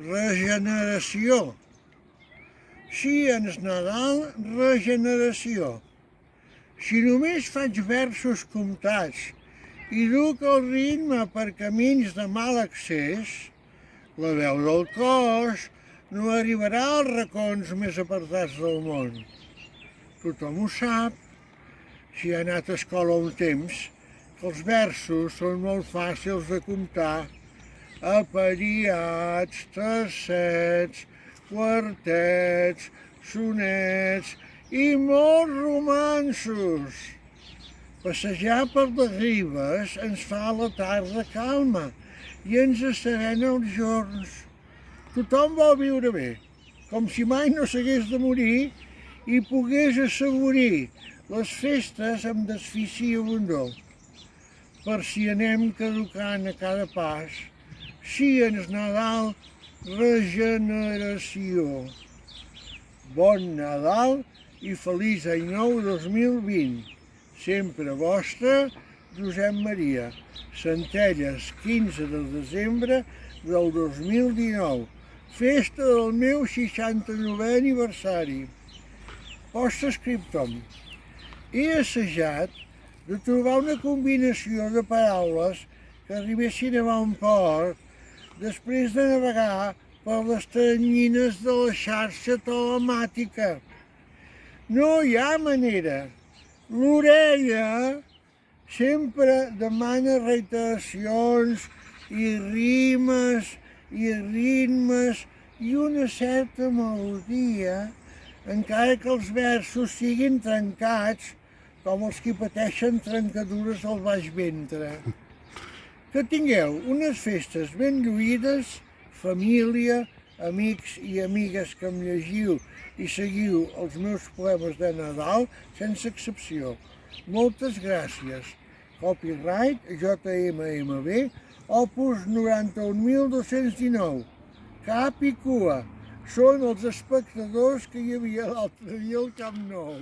regeneració. Si en el Nadal, regeneració. Si només faig versos comptats i duc el ritme per camins de mal accés, la veu del cos no arribarà als racons més apartats del món. Tothom ho sap, si ha anat a escola un temps, que els versos són molt fàcils de comptar. Apariats, tercets, quartets, sonets i molts romanços. Passejar per les ribes ens fa a la tarda calma i ens asserena els jorns. Tothom vol viure bé, com si mai no s'hagués de morir i pogués assaborir les festes amb desfici i abundor. Per si anem caducant a cada pas, si ens Nadal, regeneració. Bon Nadal i feliç any nou 2020. Sempre vostre, Josep Maria. Centelles, 15 de desembre del 2019. Festa del meu 69è aniversari. Postscriptum. He assajat de trobar una combinació de paraules que arribessin a bon port després de navegar per les teranyines de la xarxa telemàtica. No hi ha manera. L'orella sempre demana reiteracions i rimes i ritmes i una certa melodia, encara que els versos siguin trencats, com els que pateixen trencadures al baix ventre. Que tingueu unes festes ben lluïdes, família, amics i amigues que em llegiu i seguiu els meus poemes de Nadal sense excepció. Moltes gràcies. Copyright JMMB, opus 91.219. Cap i cua. Són els espectadors que hi havia l'altre dia al Camp Nou.